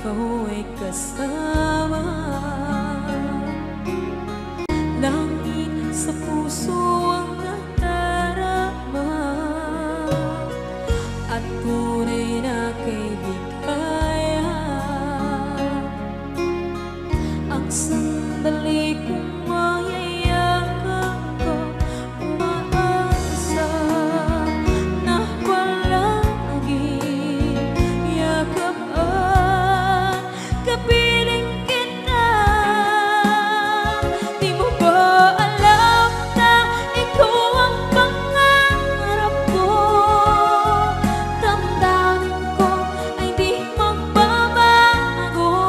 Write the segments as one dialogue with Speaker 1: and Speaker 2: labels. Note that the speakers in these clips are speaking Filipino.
Speaker 1: ikaw ay kasama. Langit sa puso ang nadarama, at tunay na kaibigan. Ang sandali kong mayayakap ko, umaasa na palagi yakap at kapiling kita. Di mo ba alam na ikaw ang pangarap ko? Damdamin ko ay di magbabago.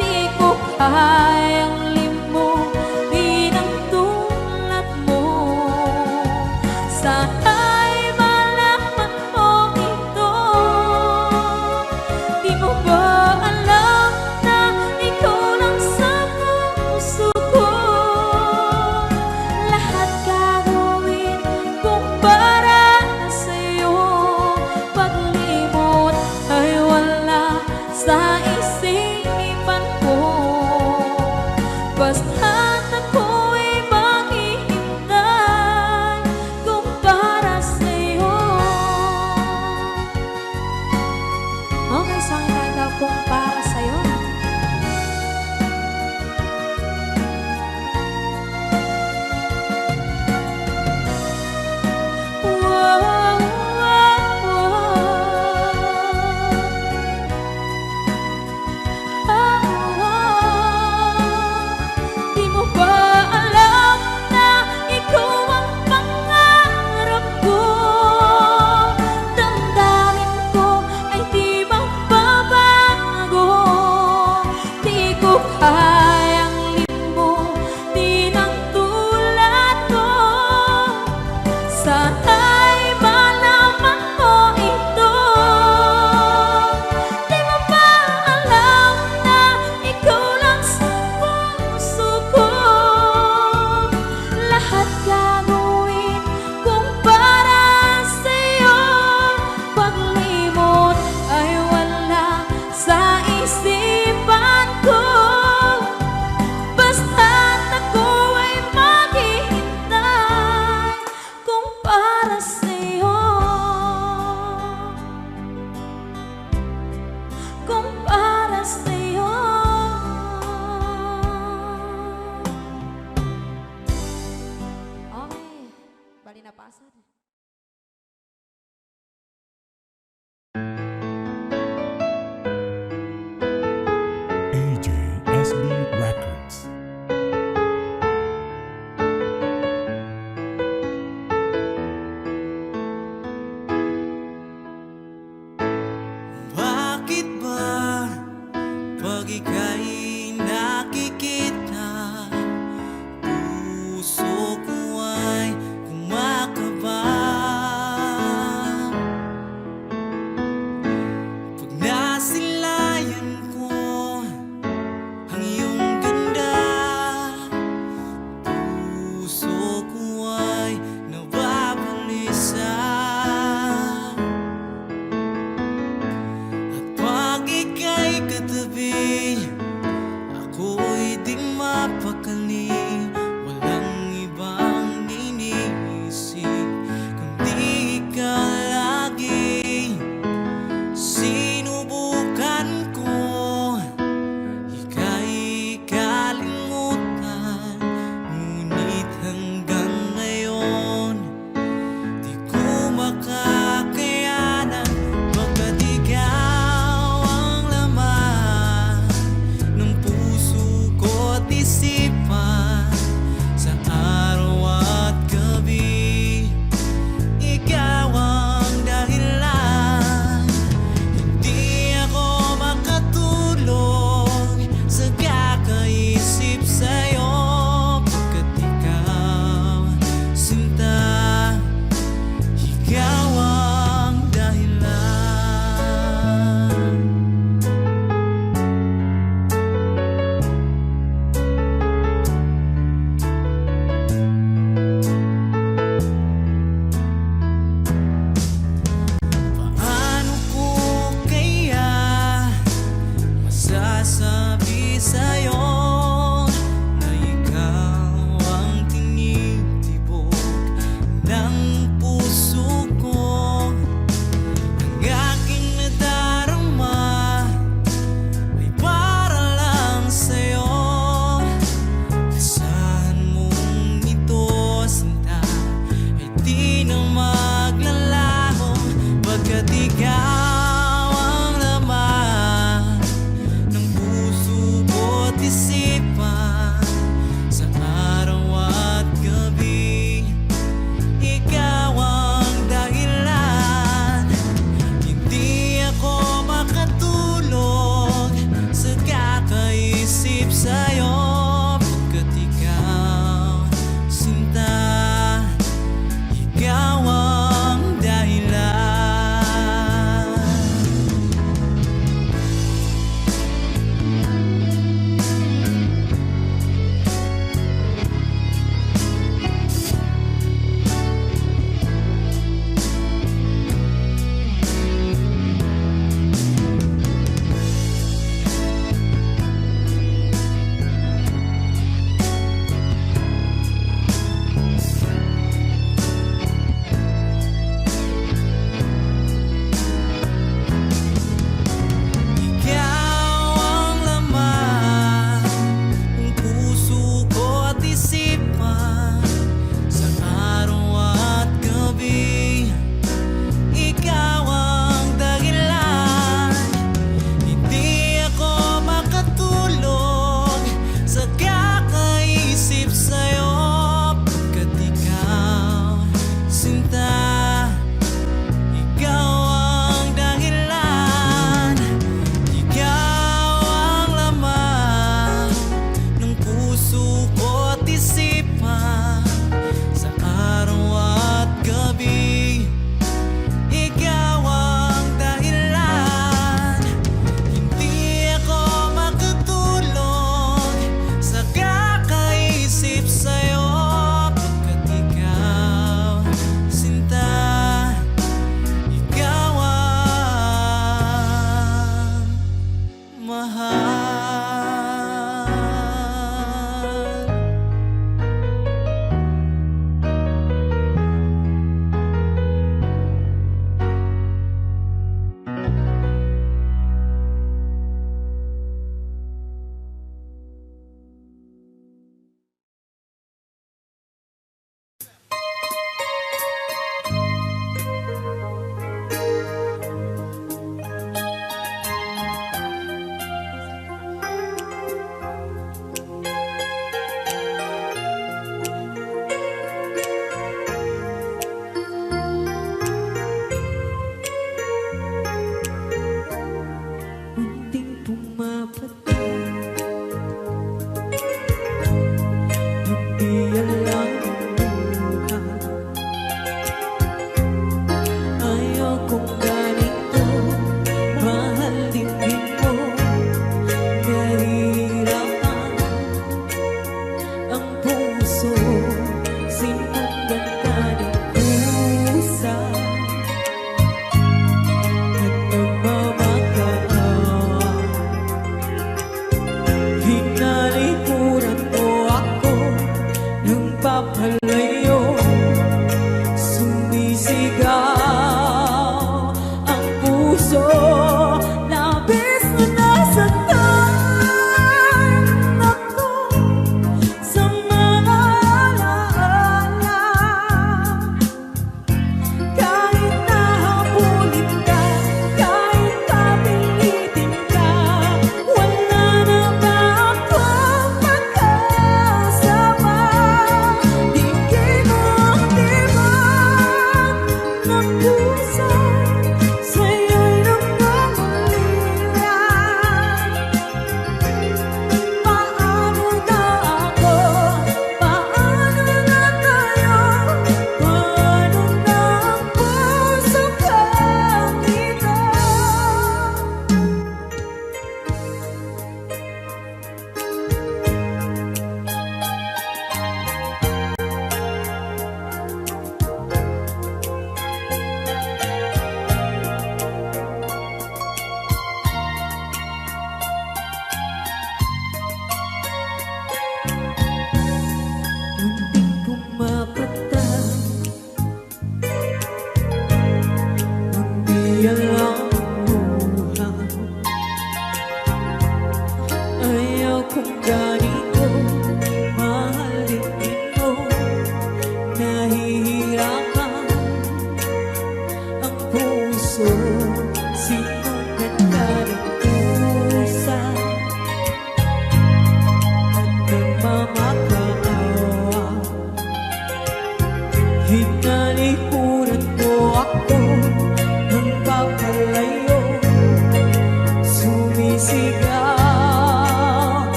Speaker 1: Di ko kayang limutin ang tulad mo. Sana'y malaman mo ito. Di mo ba alam na ikaw lang sa puso ko? Lahat gagawin kung para sa'yo. Paglimot ay wala sa isipan ko. Basta't ako'y maghihintay kung para sa'yo. Okay, so ang kanta kung para sa'yo. Wow, wow, Di mo ba alam na ikaw ang pangarap ko? Damdamin ko ay di magbabago. Di ko kayang limutin ang tulad mo. Sana'y malaman mo ito. Di mo ba alam na ikaw lang sa puso ko? Lahat gagawin kung para sa'yo. Paglimot ay wala sa isipan ko. Basta't ako ay maghihintay kung para sa'yo. Kung para sa'yo. Okay, bali na pasad.
Speaker 2: AJSB Records.
Speaker 3: Bakit ba pag ika'y nakikita, puso ko ay kumakaba?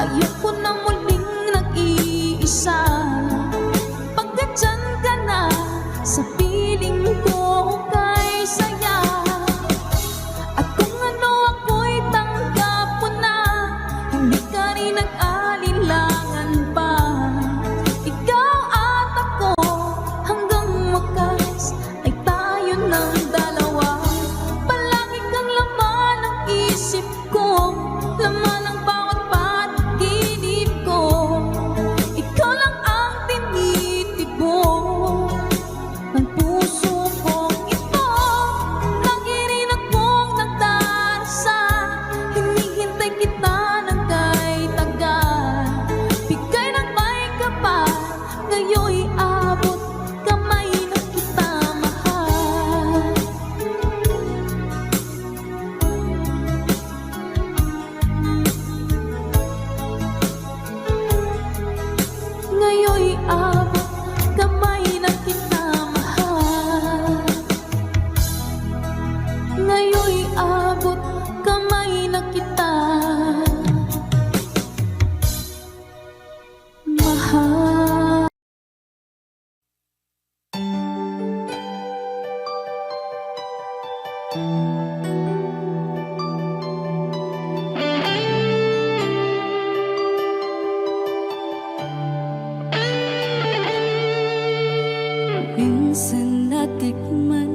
Speaker 1: Ayoko na muling nag-iisa. Pagkat dyan ka na, sa piling ko kay saya. At kung ano ako'y tanggap mo na, hindi ka rin nag-alinlangan pa. Ikaw at ako hanggang wakas ay tayo ng dalawa. Palagi kang laman ng isip ko, laman ng bawat panaginip ko. Ikaw lang ang tinitibok ng puso kong ito. Lagi rin akong nagdarasal, hinihintay kita ng kay tagal. Bigay ng may kapal, ngayon'y abot kamay na kita mahal. Ngayon'y abot kamay na kita mahal. Ngayon'y abot kamay na kita mahal.
Speaker 4: Minsan natikman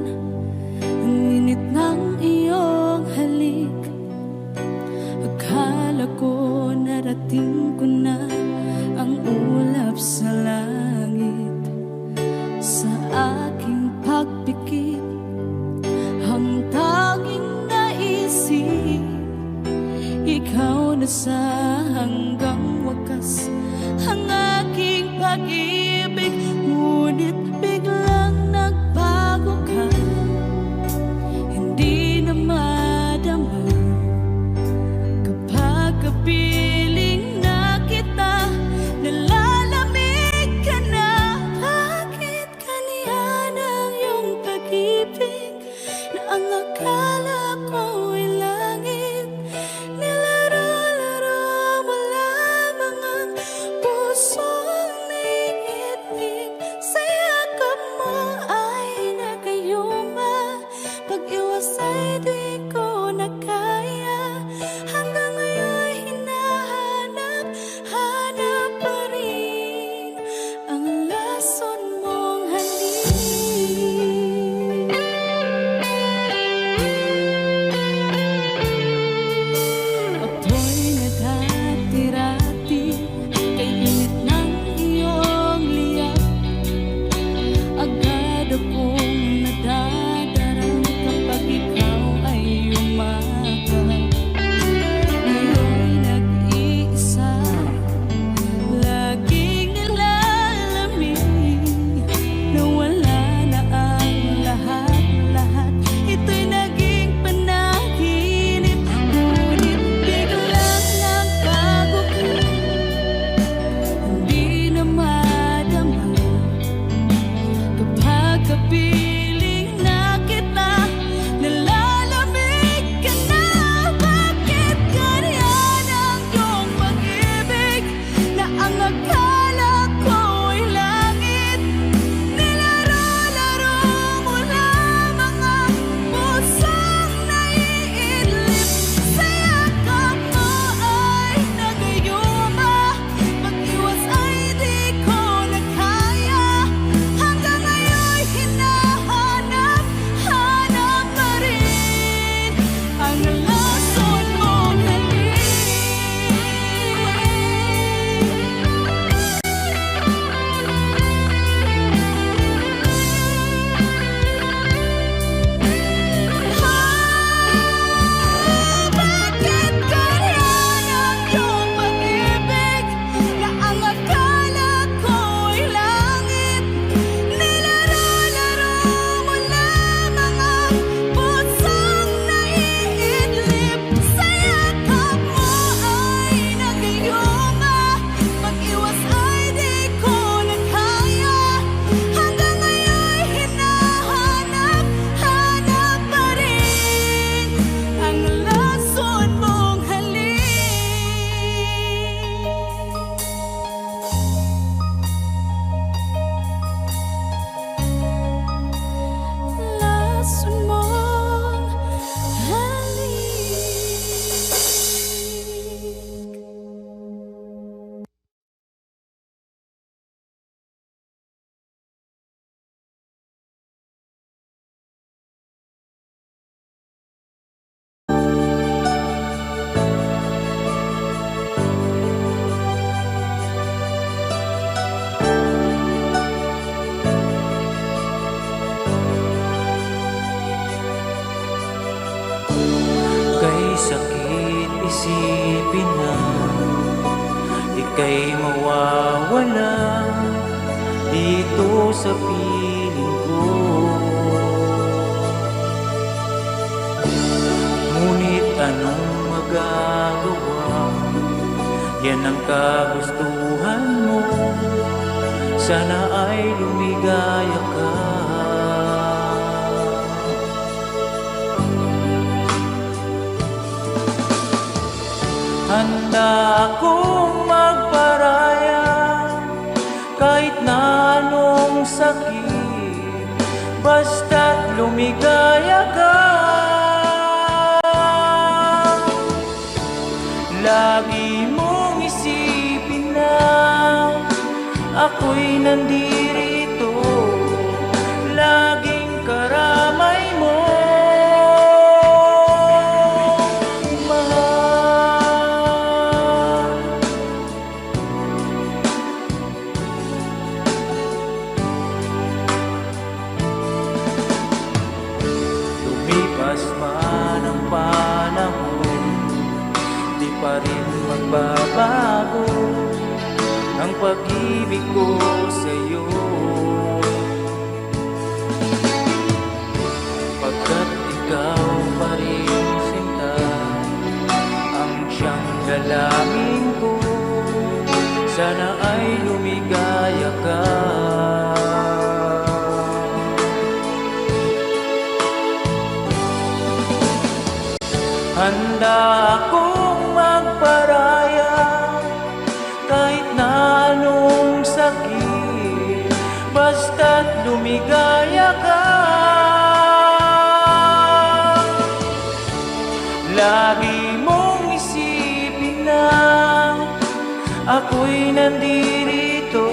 Speaker 4: ang init ng iyong halik. Akala ko narating ko na ang ulap sa langit. Sa aking pagpikit, ang tanging naisip, ikaw na sa hanggang wakas ang aking pag-ibig. Ngunit biglang nagbago ka, hindi na madama kapag kapiling na kita. Nalalamig ka na, bakit kaniya ng iyong pag-ibig na ang akala ko'y langit? Nilaro-laro mo lamang ang pusong naingit.
Speaker 3: ika'y mawawala dito sa piling ko. Ngunit anong magagawa? Yan ang kagustuhan mo. Sana ay lumigaya ka. Handa akong magparaya kahit na anong sakit, basta't lumigaya ka. Lagi mong isipin na ako'y nandirito, laging karamay mo. Lumipas man ang panahon, di pa rin magbabago ang pag-ibig ko sa'yo. Pagkat ikaw pa rin sinta ang siyang dalangin ko, sana ay lumigaya ka. Handa akong magparaya kahit na anong sakit, basta't lumigaya ka. Lagi mong isipin na ako'y nandirito,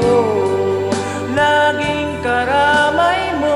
Speaker 3: laging karamay mo.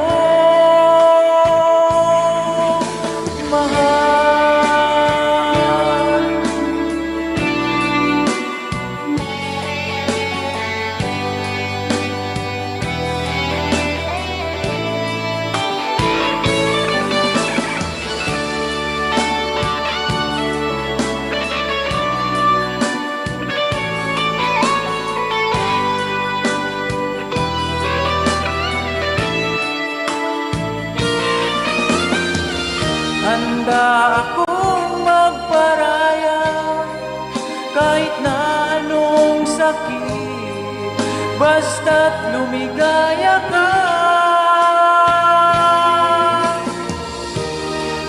Speaker 3: Handa akong magparaya kahit na anong sakit, basta't lumigaya ka.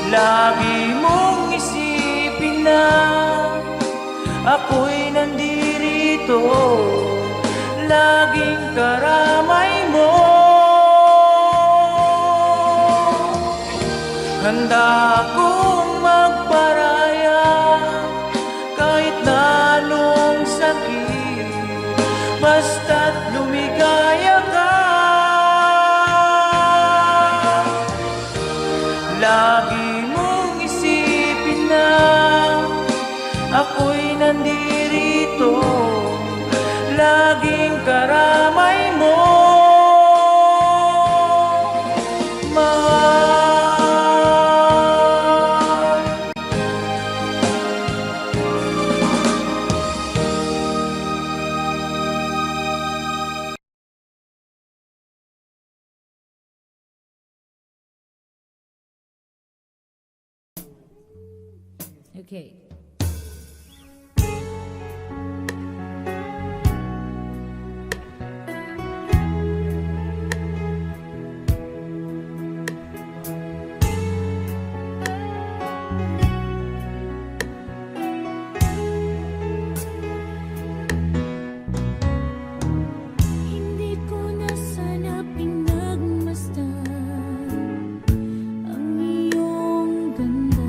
Speaker 3: Lagi mong isipin na ako'y nandirito, laging karamay mo. Handa akong magparaya kahit na anong sakit, basta't lumigaya ka. Lagi mong isipin na ako'y nandirito, laging karamay mo.
Speaker 1: Okay.
Speaker 4: Hindi ko na sana pinagmasdan ang iyong ganda.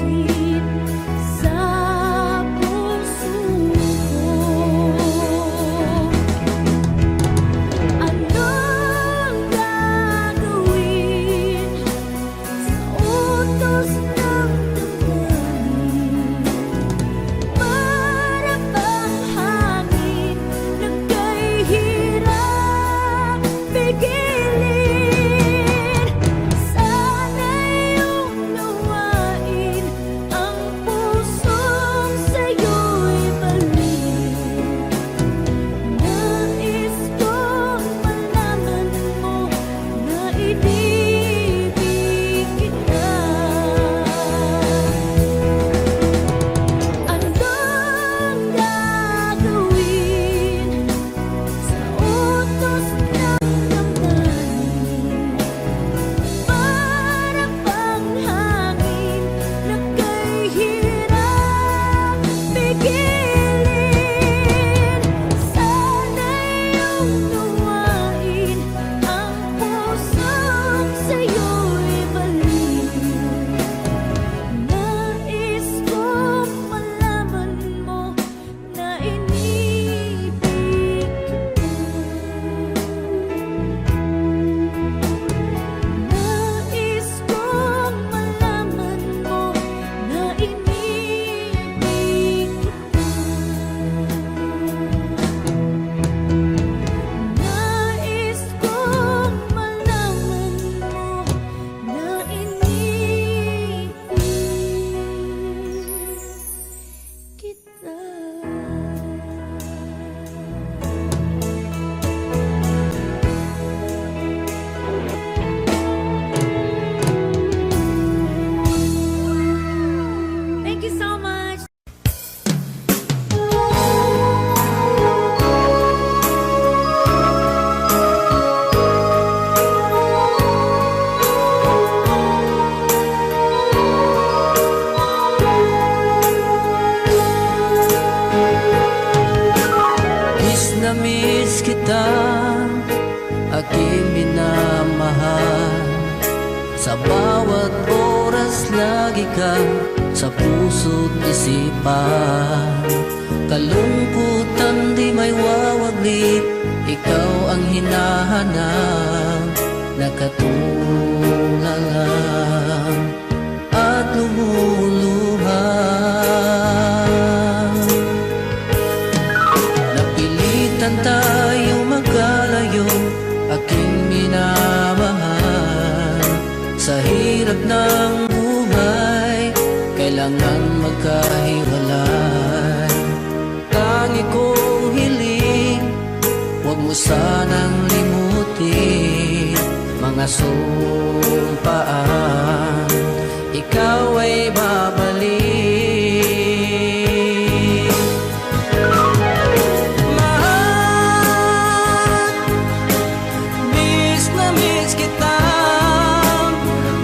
Speaker 4: sakit sa puso ko. Anong gagawin sa utos ng damdamin? Para bang hangin na kay hirap pigilin. Sana'y unawain ang pusong sa'yo'y balik. Nais kong malaman mo na inibig kita. Anong gagawin sa utos ng damdamin? Para bang hangin na kay hirap pigilin. Sana'y unawain ang pusong sa'yo'y balik. Nais kong malaman mo na inibig kita. Nais kong malaman mo na inibig kita. Nais kong malaman mo na inibig kita. Thank you so much.
Speaker 3: Miss kita, aking minamahal. Sa bawat oras lagi ka sa puso't isipan. Kalungkutan di may wawaglit, ikaw ang hinahanap. Nakatulala at lumuluha. Napilitan tayo magkalayo, aking minamahal. Sa hirap ng buhay, kailangan magkahiwalay. Tangi kong hiling, huwag mo sanang limutin mga sumpaan, ikaw ay babalik. Mahal, miss na miss kita.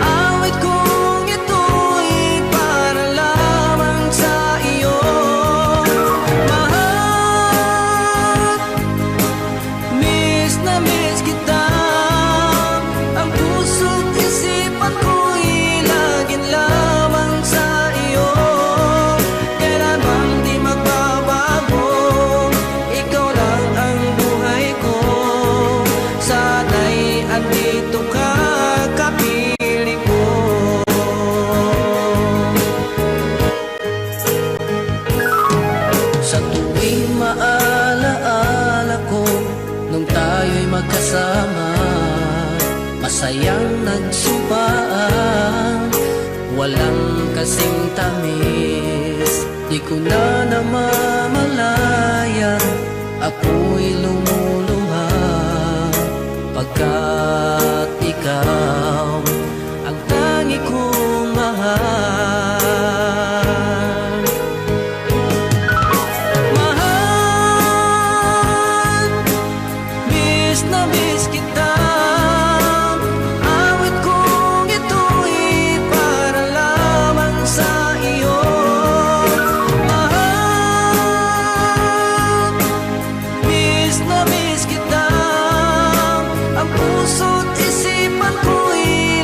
Speaker 3: Awit kong ito'y para lamang sa iyo. Mahal, miss na miss kita. Ang puso't isipan ko'y laging lamang sa iyo. Kailan bang di magbabago, ikaw lang ang buhay ko. Sana'y andito ka, kapiling ko. Sa tuwing maalaala ko nung tayo'y magkasama, masayang nagsumpaan, walang kasing tamis. Di ko na namamalayan, ako'y lumuluha pagkat ikaw ang tangi kong mahal. Mahal, miss na miss kita. Awit kong ito'y para lamang sa iyo. Mahal, miss na miss kita. Ang puso't isipan ko'y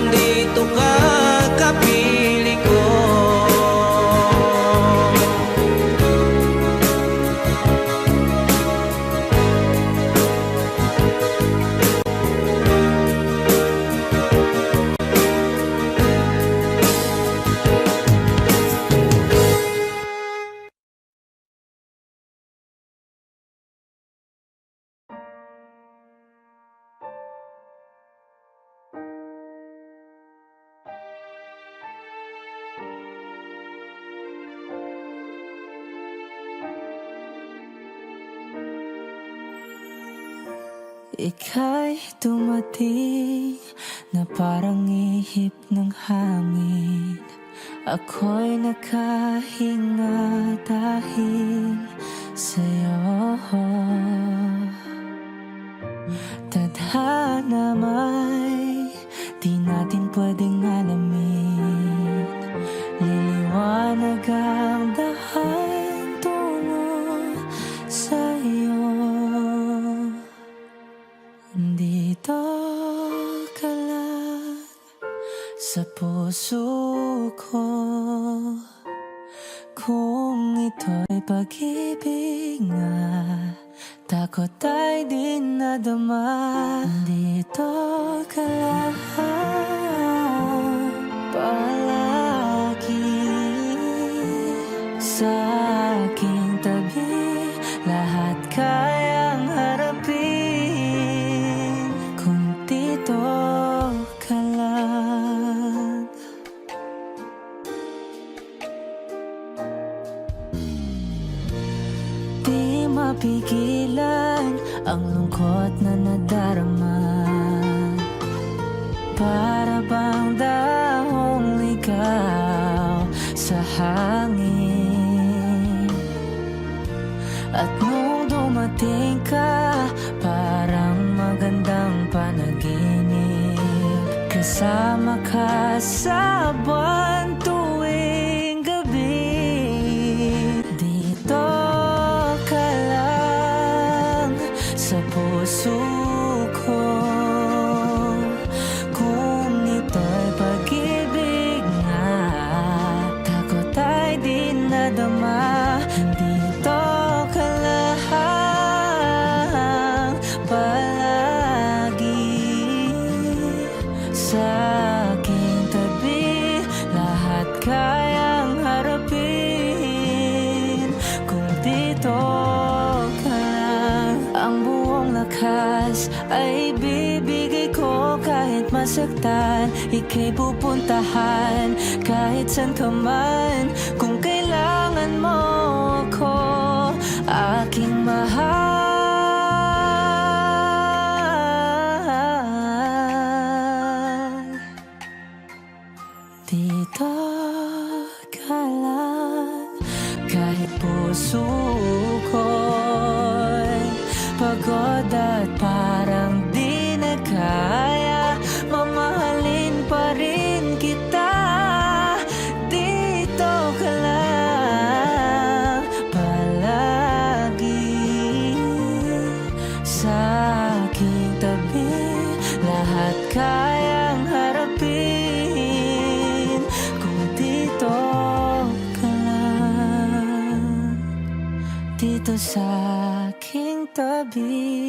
Speaker 3: nandito ka, kapiling ko.
Speaker 5: Ika'y dumating na parang ihip ng hangin. Ako'y nakahinga dahil sa'yo. Tadhana may di natin pwedeng alamin. Liliwanag ang dahan tungo sa'yo. Dito ka lang sa puso ko. Kung ito'y pag-ibig nga, takot ay di nadama. Dito ka lang palagi sa aking tabi. Lahat kayang harapin kung dito ka lang. Di mapigilan ang lungkot na nadarama. Para bang dahong ligaw sa hangin. At nung dumating ka, parang magandang panaginip. Kasama ka sa buwan tuwing gabi. Dito ka lang sa puso ko. Kung ito'y pag-ibig nga, takot ay di nadama. Dito ka lang palagi sa aking tabi. Lahat kayang harapin kung dito ka lang. Ang buong lakas ay bibigay ko kahit masaktan. Ika'y pupuntahan kahit saan ka man. Kung kailangan mo ako, aking mahal. Dito ka lang kahit puso ko'y pagod at parang di na kaya. Mamahalin pa rin kita. Dito ka lang palagi sa aking tabi. Lahat kayang harapin kung dito ka lang. Dito sa aking tabi.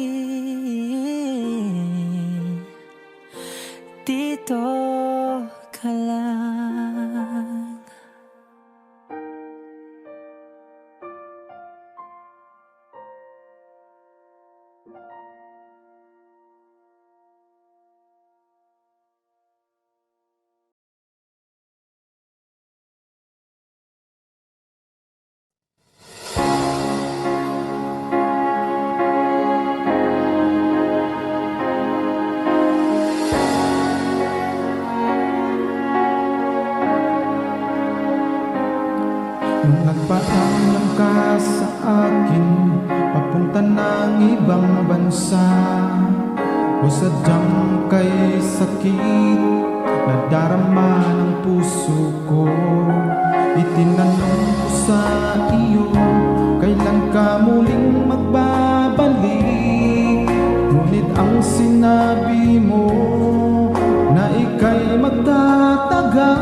Speaker 5: Dito ka lang.
Speaker 2: Nung nagpaalam ka sa akin, papunta ng ibang bansa, o sadyang kay sakit na darama ng puso ko. Itinanong ko sa iyo, kailan ka muling magbabalik? Ngunit ang sinabi mo na ika'y ika'y magtatagal.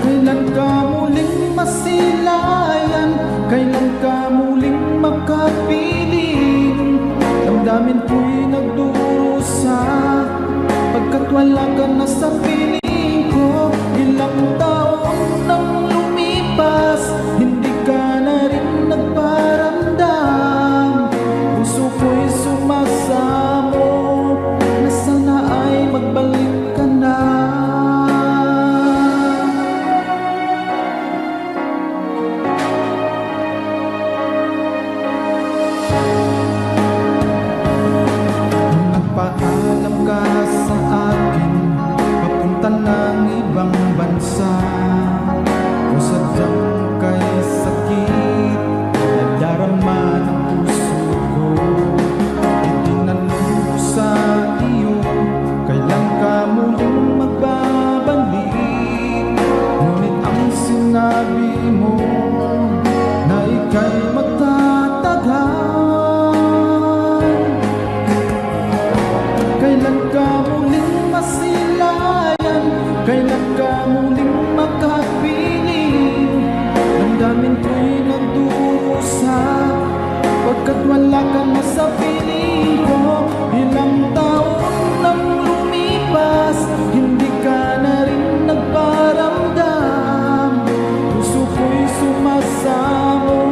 Speaker 2: Kailan ka muling masilayan, kailan ka muling makapiling. Damdamin ko'y nagdurusa, pagkat wala ka na sa piling ko. Ilang taon nang lumipas, hindi ka na rin nagparamdam. Puso ko'y sumasamo, na sana ay magbalik ka na. Nagpaalam ka sa akin, papunta ng ibang bansa. O sadyang kay sakit, nadarama ng puso ko. Itinanong ko sa iyo, kailan ka muling magbabalik. Ngunit ang sinabi mo, na ika'y magtatagal. Kailan ka muling masilayan, kailan ka muling makapiling. Damdamin ko'y nagdurusa, pagkat wala ka na sa piling ko. Ilang taon nang lumipas, hindi ka na rin nagparamdam. Puso ko'y sumasamo,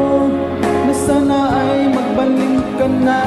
Speaker 2: na sana ay magbalik ka na.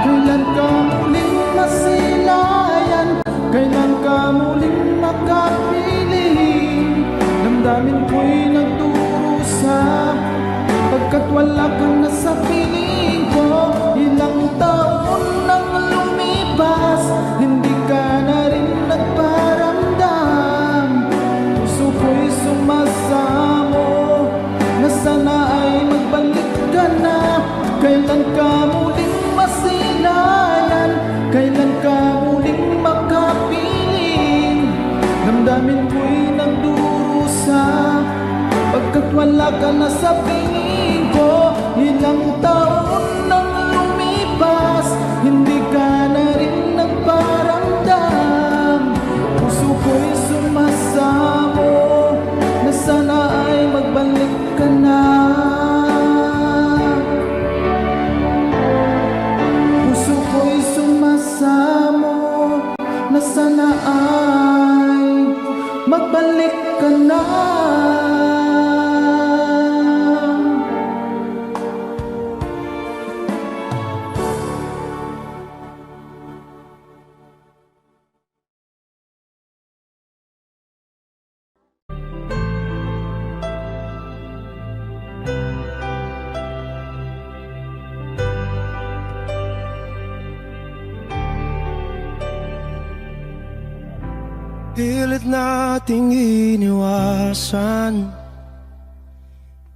Speaker 2: Kailan ka muling masilayan, kailan ka muling makapiling. Damdamin ko'y nagdurusa, pagkat wala ka na sa piling ko. Ilang taon nang lumipas, hindi ka na rin nagparamdam. Puso ko'y sumasamo, na sana ay magbalik ka na. Kailan ka muling masilayan, kailan ka muling makapiling. Damdamin ko'y nagdurusa, pagkat wala ka na sa piling ko. Ilang taon nang lumipas, hindi ka na rin nagparamdam. Puso ko'y sumasamo, na sana ay magbalik ka na. Puso ko'y sumasamo, na sana ay magbalik ka na.
Speaker 6: Pilit nating iniwasan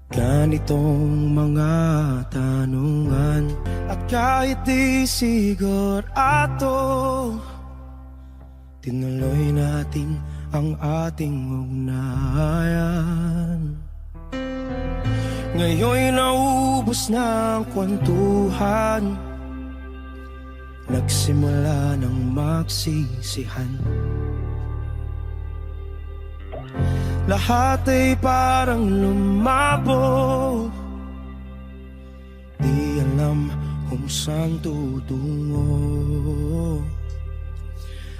Speaker 6: ganitong mga tanungan. At kahit di sigurado, tinuloy natin ang ating ugnayan. Ngayon'y naubos na ang kwentuhan, nagsimula ng magsisihan. Lahat ay parang lumabo, di alam kung saan tutungo.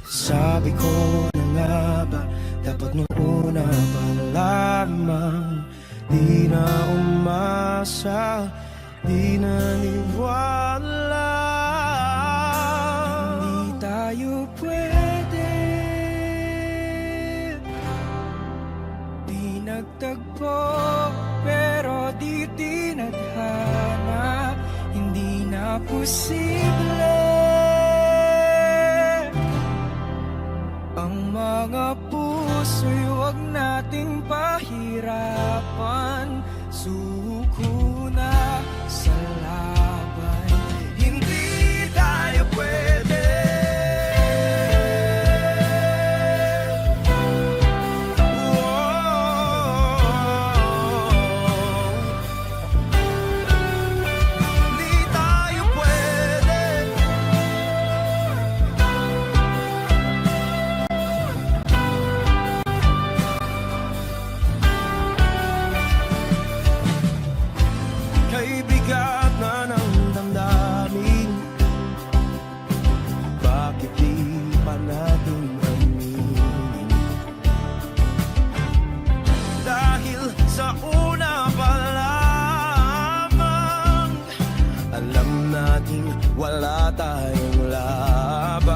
Speaker 6: Sabi ko na nga ba, dapat nung una pa lamang, di na umasa, di naniwala. Hindi tayo pwede, di nagtagpo, pero di tinadhana. Hindi na posible puso'y huwag nating pahirapan. Suko na sa laban, hindi tayo pwede. Hindi tayo pwede. Kay bigat na ng damdamin, bakit di pa natin aminin? Dahil sa una pa lamang, alam nating wala tayong laban.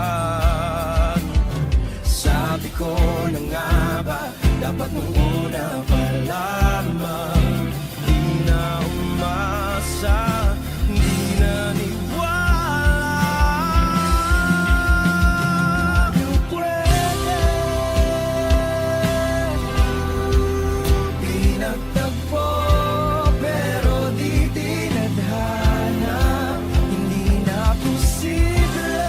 Speaker 6: Sabi ko na nga ba, dapat nung una pa lamang, di na umasa, di naniwala. Di pwede, di nagtagpo, pero di tinadhana, hindi na posible.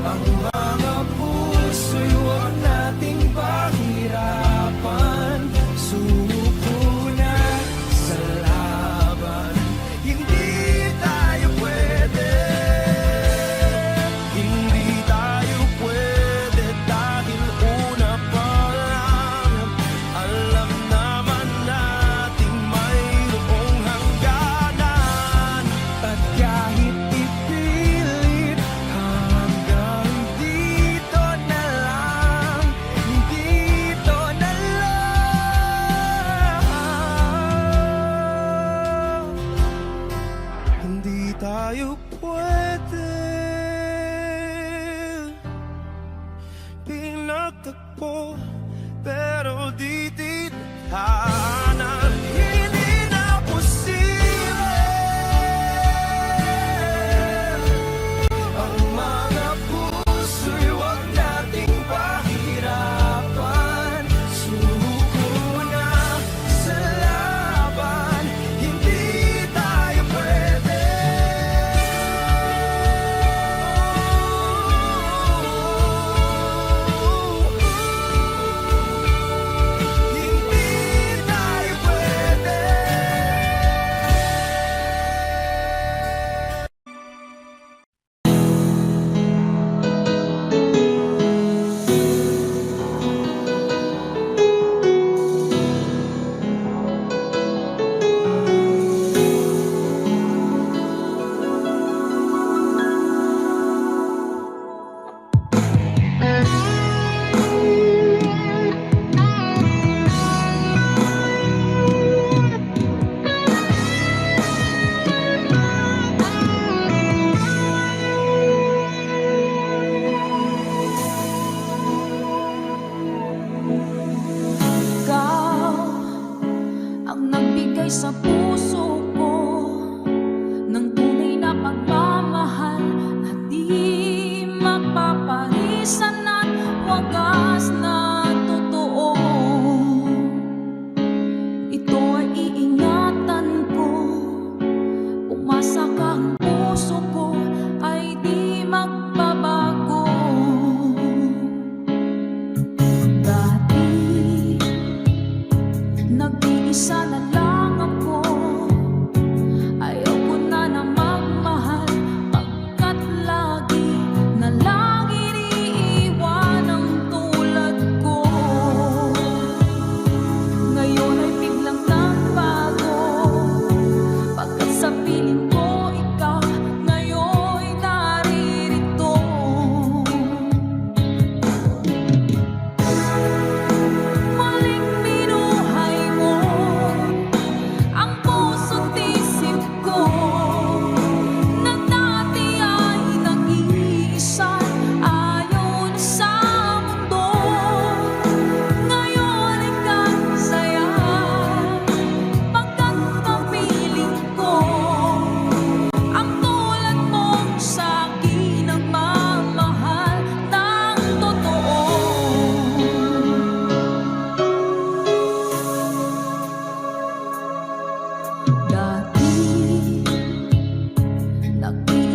Speaker 6: Ang mga puso'y huwag nating pahirapan. Suko na sa laban, hindi tayo pwede. Hindi tayo pwede dahil una pa lang, alam naman nating mayroong hangganan. At kahit ipilit, hanggang dito na lang, dito na lang. Hindi tayo pwede. Pinagtagpo, pero di tinadhana, hindi na posible. Ang mga puso'y huwag nating pahirapan. Suko na sa laban, hindi tayo pwede. Hindi tayo pwede.
Speaker 1: Ikaw ang nagbigay sa puso ko ng tunay na pagmamahal na di mapaparisan at wagas na totoo. Ito ay iingatan ko, umasa ka, ang puso ko ay di magbabago. Dati nag-iisa na lang ako, ayaw ko na na magmahal, pagkat lagi na lang iniiwan ang tulad ko. Ngayon ay biglang nagbago, pagkat sa piling ko ikaw ngayon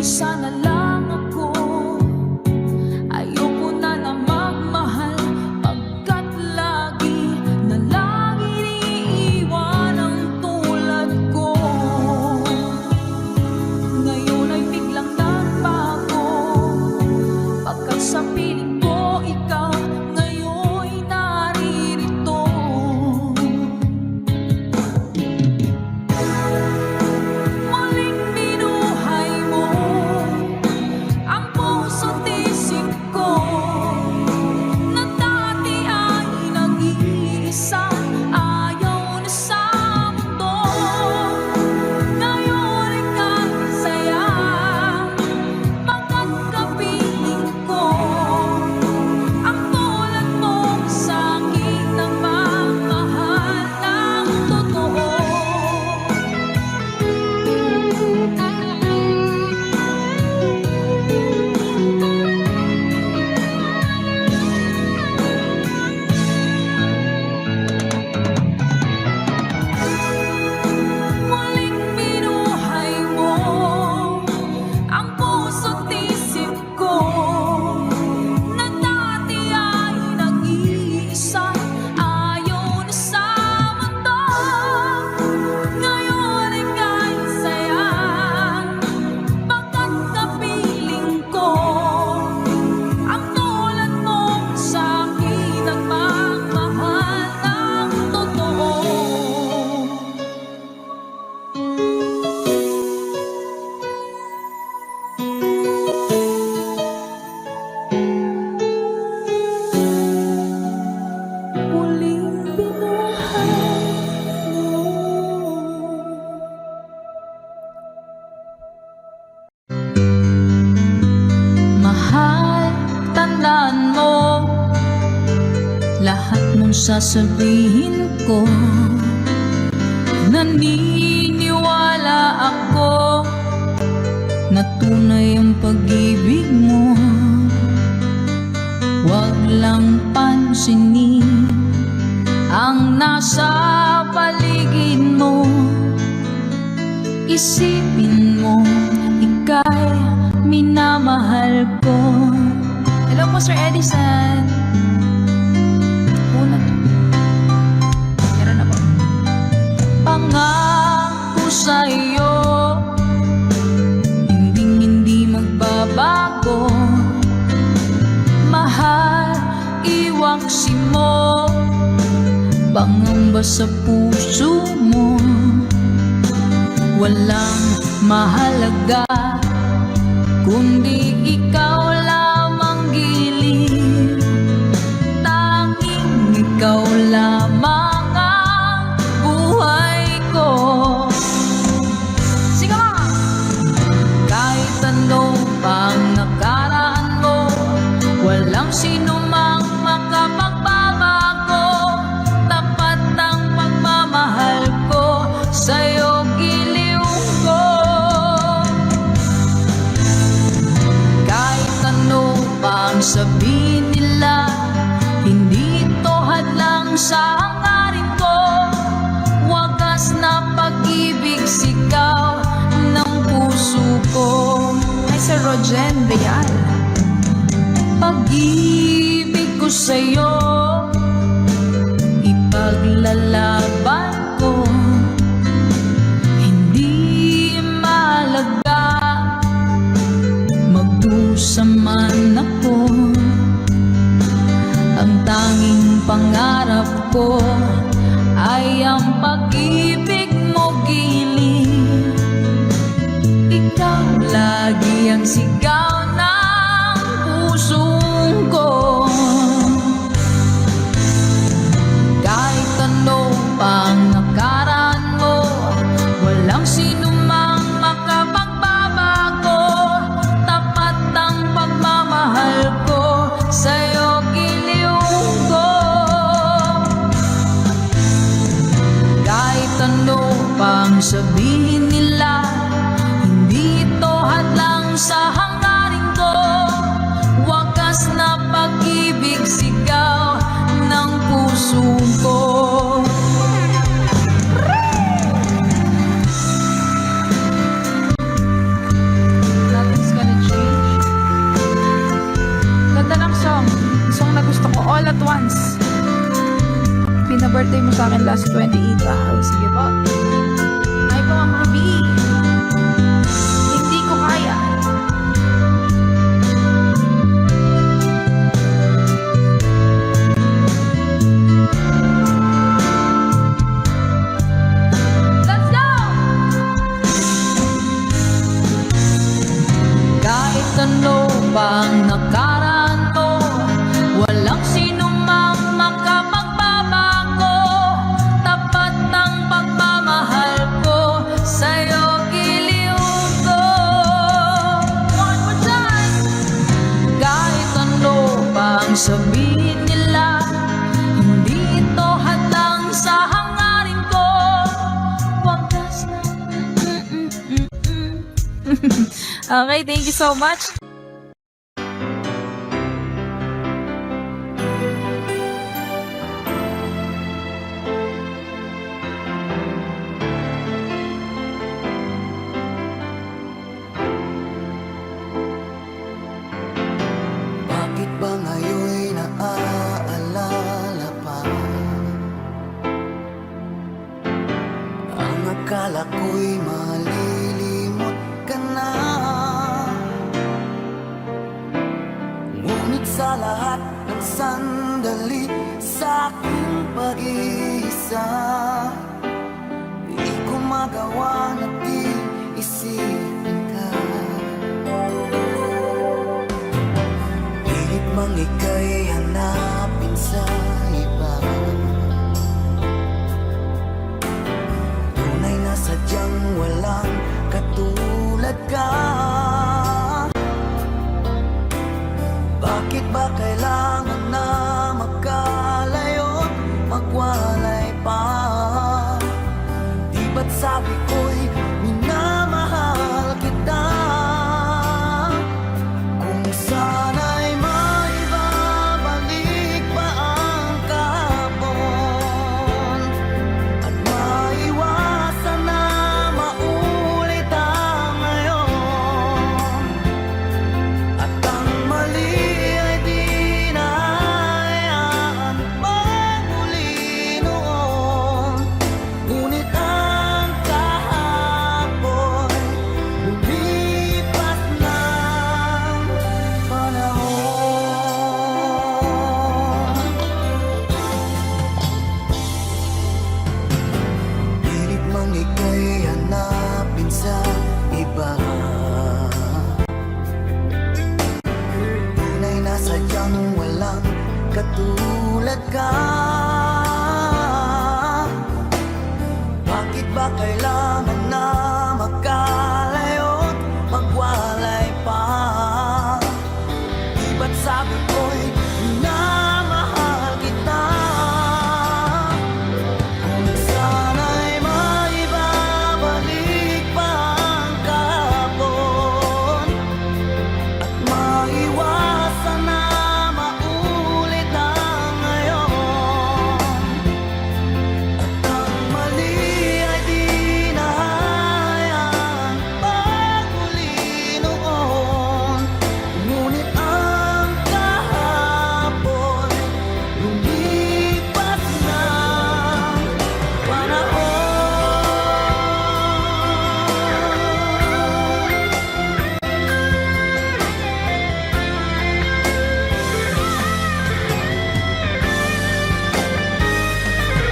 Speaker 1: Isa na lang ako, ayoko na na magmahal, pagkat lagi na lang iniiwan ang tulad ko. Ngayon ay biglang nagbago, pagkat sa piling ko ikaw ngayon'y naririto. Muling binuhay mo ang puso't isip ko, na dati ay nag-iisa, ayaw na sa mundo. Ngayon ika'y saya, pagkat kapiling ko ang tulad mong sa'kin nagmamahal ng totoo. Muling binuhay mo ang puso't isip ko, na dati ay nag-iisa, ayaw na sa mundo. Ngayon ika'y saya, pagkat kapiling ko ang tulad mong sa'kin nagmamahal ng totoo. Muling binuhay mo. Mahal, tandaan mo lahat mong sasabihin ko. Naniniwala ako na tunay ang pag-ibig mo. Huwag lang pansinin ang nasa paligid mo. Isipin mo, ika'y minamahal ko. Hello po, Sir Edison. Una. Meron na po. Pangako sa'yo, hindi magbabago. Mahal, iwaksi mo, pangamba sa puso mo. Walang mahalaga kundi ikaw lamang giliw. Tanging ikaw lamang ang buhay ko. Sige mga! Kahit ano pang nakaraan mo, walang sino mang makapagbabago. Tapat ang pagmamahal ko, sa'yo giliw ko. Kahit ano pang sabihin nila, hindi ito hadlang sa hangarin ko. Wagas na pag-ibig, sigaw ng puso ko. Ay, Sir Rogen Real. Pag-ibig ko sa'yo, ipaglalaban ko. Hindi mahalaga magdusa man ako. Ang tanging pangarap ko ay ang pag-ibig mo giliw. Ikaw lagi ang sigaw ng pusong ko. Kahit ano pang nakaraan mo, walang sino mang makapagbabago. Tapat ang pagmamahal ko, sa'yo giliw ko. Kahit ano pang sabihin nila, hindi ito hadlang sa hangganan birthday mo sa akin last 28. Wow, sige po. Ay po, Mama B. Hindi ko kaya. Let's go! Kahit ano pang nakaraan mo, walang sinumang makapagbabago. Tapat ng pagmamahal ko sa'yo, giliw ko. One more time! Kahit ano pang sabihin nila, hindi ito hadlang sa hangarin ko. Wagas na. Okay, thank you so much.
Speaker 2: Bakit ba ngayon'y naaalala pa? Ang akala ko'y malilimot ka na. Ngunit sa lahat ng sandali sa aking pag-iisa, di ko magawa na di isipin ka. Pilit mang ika'y hanapin sa iba, tunay na sadyang walang katulad ka. Bakit ba kailangan na magkalayo't magwalay pa? Di ba't sabi ko'y minamahal kita? Kung sana'y maibabalik pa ang kahapon, at maiwasan na maulit ang ngayon, at ang mali ay di na hayaan magmuli noon. Ngunit ang kahapon lumipas ng panahon. Pilit mang ika'y hanapin sa iba, tunay na sadyang walang katulad ka. Bakit ba kailangan na magkalayo't magwalay pa? Di ba't sabi ko'y minamahal kita? Kung sana'y maibabalik pa ang kahapon, at maiwasan na maulit ang ngayon, at ang mali ay di na hayaan magmuli noon. Ngunit ang kahapon lumipas ng panahon.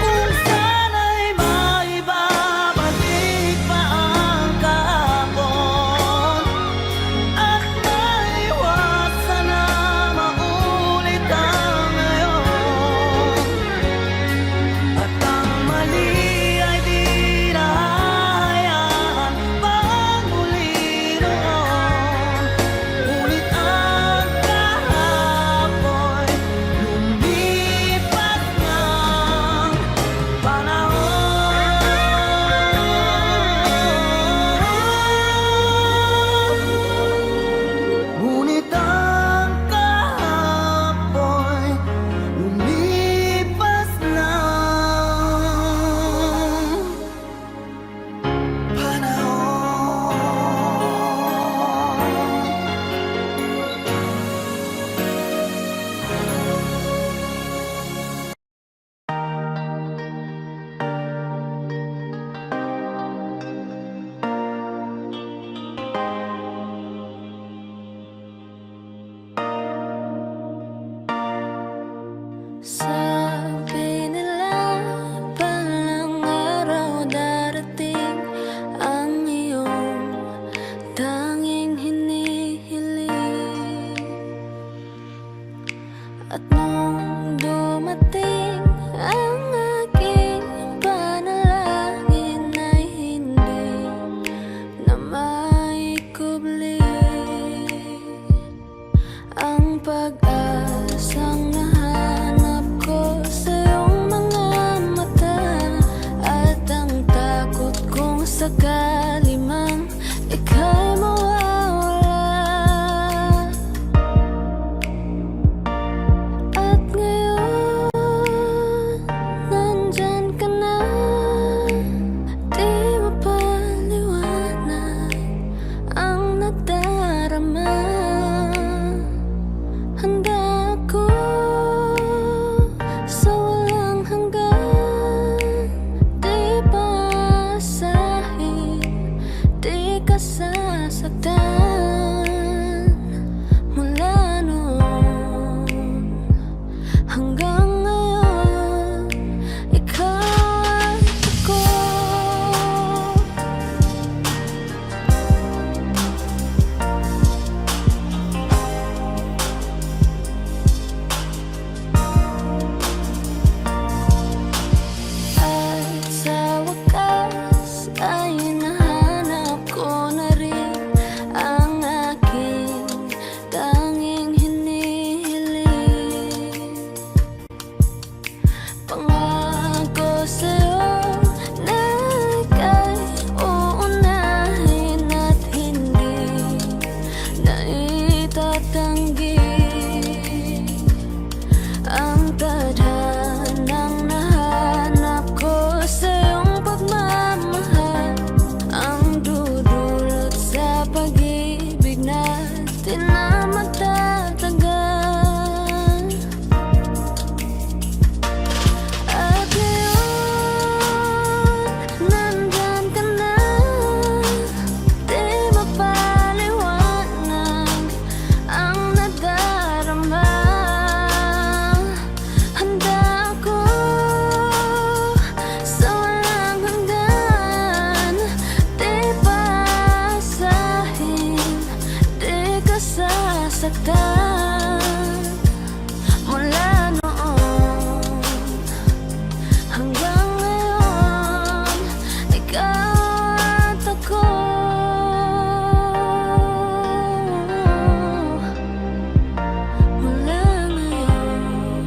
Speaker 2: Kung sana'y maibabalik pa ang kahapon, at maiwasan na maulit ang ngayon, at ang mali ay di na hayaan magmuli noon. Ngunit ang kahapon lumipas ng panahon. Ngunit ang kahapon lumipas ng panahon.
Speaker 4: At nung dumating ang aking panalangin ay hindi na maikubli ang pag-asang nahanap ko sa iyong mga mata, at ang takot kong sakali mang ika'y mawawala. At ngayon, nandyan ka na, di mapaliwanag ang nadarama. Handa ako sa walang hanggan, di paasahin, di ka sasaktan. Mula noon hanggang ngayon, ikaw at ako. At sa wakas ay nahanap ko na rin ang aking tanging hinihiling. Pangako sa'yo na ika'y uunahin at hindi na itatanggi ang tadhanang nahanap ko sa iyong pagmamahal, ang dudulot sa pag-ibig natin na matatagal. At ngayon, nandyan ka na, di mapaliwanag ang nadarama. Handa ako sa walang hanggan, di paasahin, di ka sasaktan. Mula noon hanggang ngayon, ikaw at ako. Mula ngayon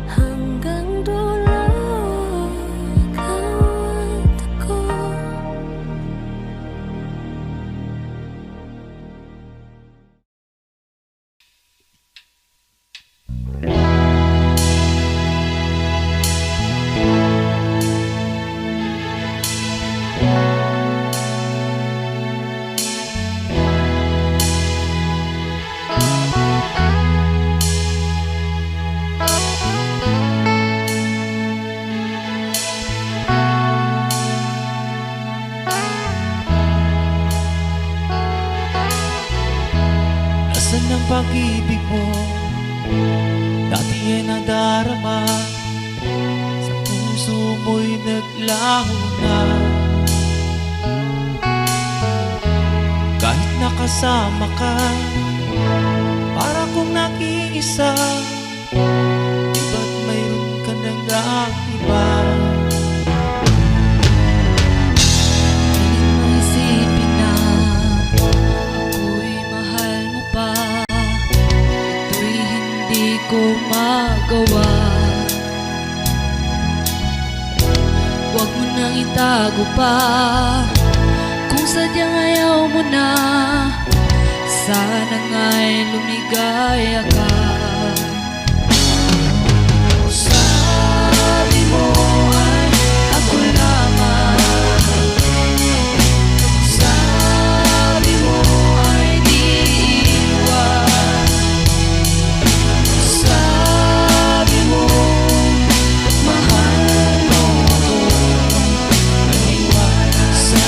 Speaker 4: hanggang dulo, ikaw at ako.
Speaker 6: Nasaan ang pag-ibig mo? Dati ay nadarama, sa puso mo'y naglaho na. Kahit nakasama ka, para kong nag-iisa, di ba't mayroon ka nang iba?
Speaker 1: Pilit mong isipin na ako'y mahal mo pa, ito'y hindi ko magawa. Huwag mo nang itago pa, kung sadyang ayaw mo na, sana nga'y lumigaya ka. Sabi mo ay ako lamang, sabi mo ay di iwan, sabi mo mahal mo ako, naniwala sa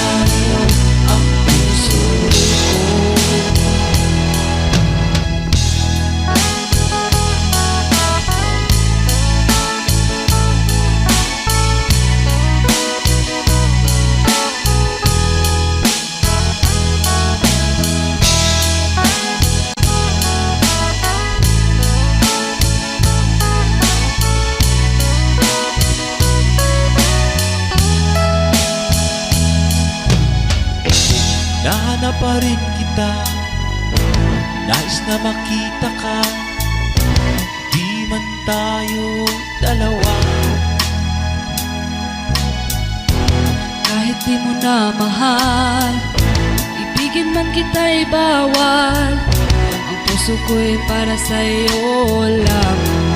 Speaker 7: pa rin kita. Nais na makita ka, di man tayo dalawa.
Speaker 1: Kahit di mo na mahal, ibigin man kita'y bawal. Ang puso ko'y para sa'yo lamang.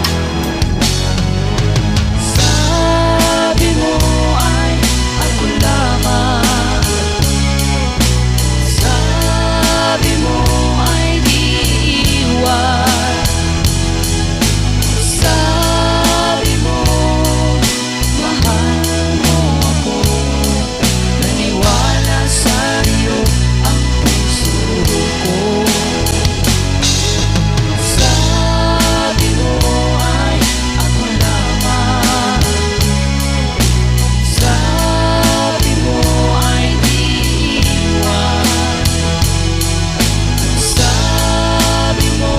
Speaker 1: Sabi mo ay ako lamang. Sabi mo ay di iwan. Sabi mo mahal mo ako. Naniwala sa'yo ang puso ko. Sabi mo ay ako lamang. Sabi mo ay di iwan. Sabi mo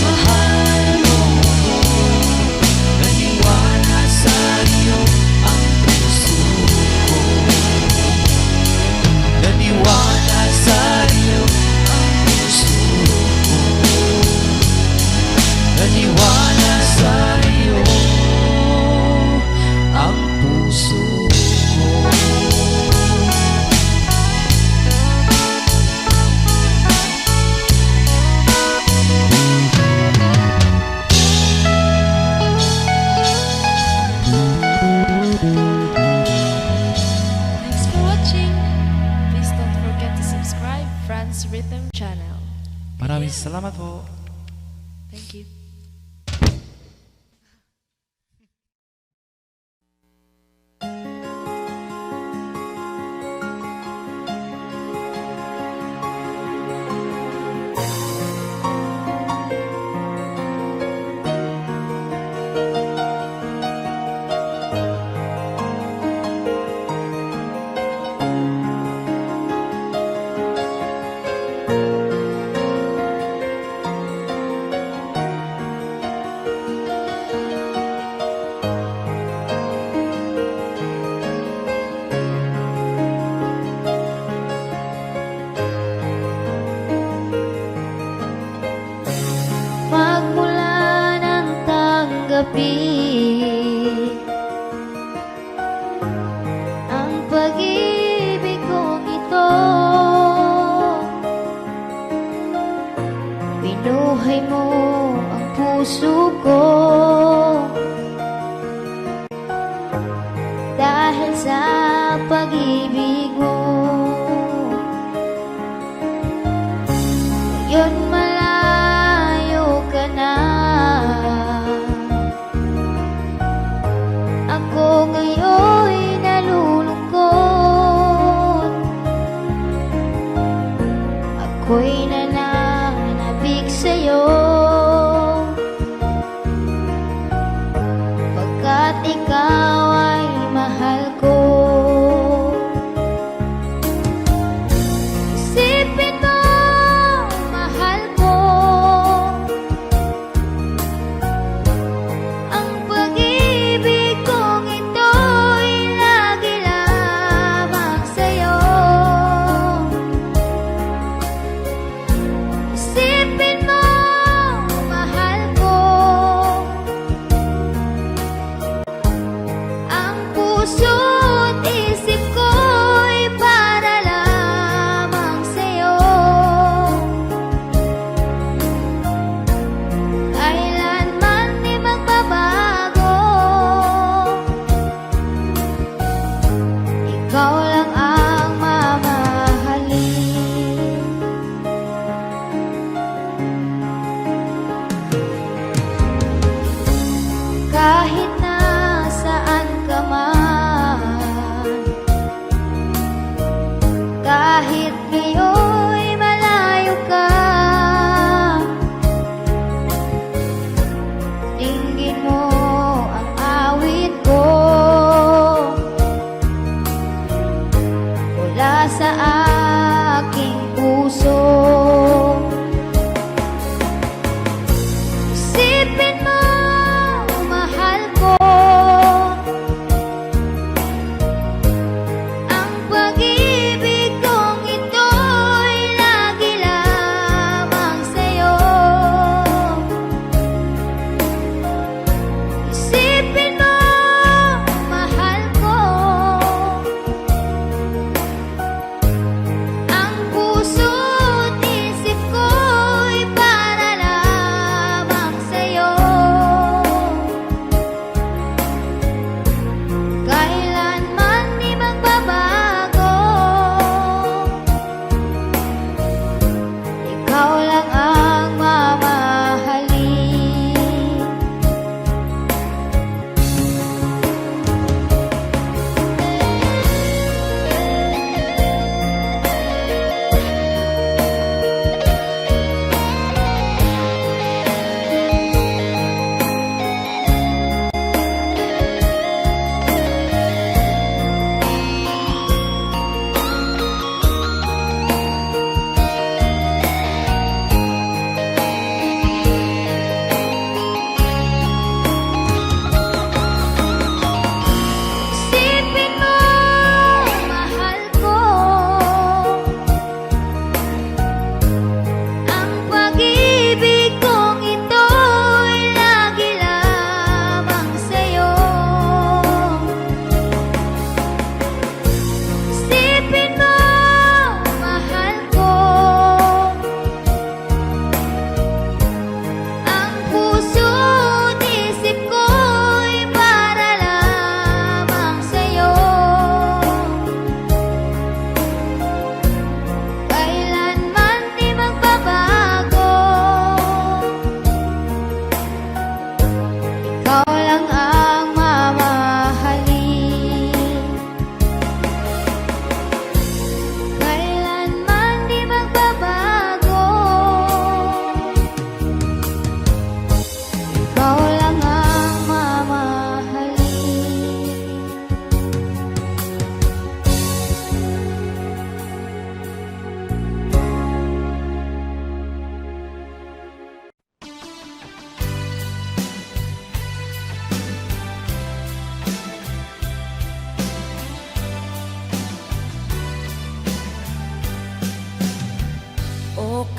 Speaker 1: mahal mo ako. Naniwala sa'yo ang puso ko. Naniwala sa'yo ang puso ko. Naniwala sa'yo ang puso ko.
Speaker 8: Thanks for watching. Please don't forget to subscribe Franz Rhythm Channel.
Speaker 6: Maraming salamat po.
Speaker 8: Thank you.
Speaker 4: Magmula ng tanggapi ang pag-ibig kong ito, binuhay mo ang puso ko dahil sa pag-ibig mo. Ngayon malayo ka na, ako ngayon'y nalulungkot. Ako'y nananabik sa'yo pagkat ikaw ay mahal ko. Isipin mo, mahal ko, ang pag-ibig kong ito'y lagi lamang sa'yo.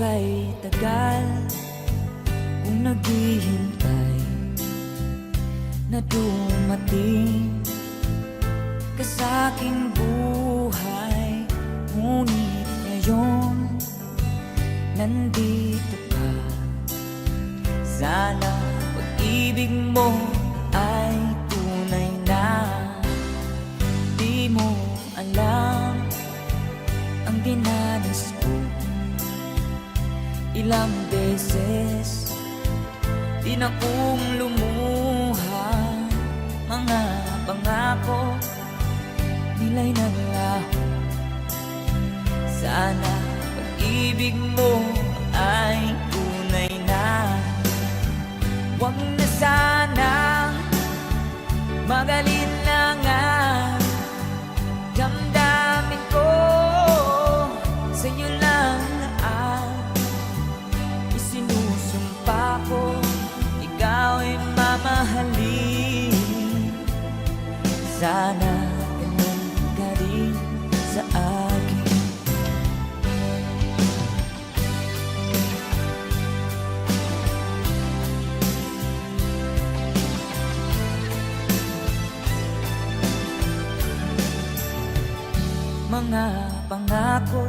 Speaker 5: kay tagal kung naghihintay na dumating ka sa aking buhay. Ngunit ngayon nandito ka. Sana pag-ibig mo ay tunay na. Di mo alam ang dinanas ko. Ilang beses din akong lumuha. Mga pangako nila'y naglaho. Sana pag-ibig mo ay tunay na. Huwag na sana magalinlangan. Damdamin ko sa'yo lang ang isinusumpa ko. Ikaw ay mamahalin. Sana ganun ka rin sa akin. Mga pangako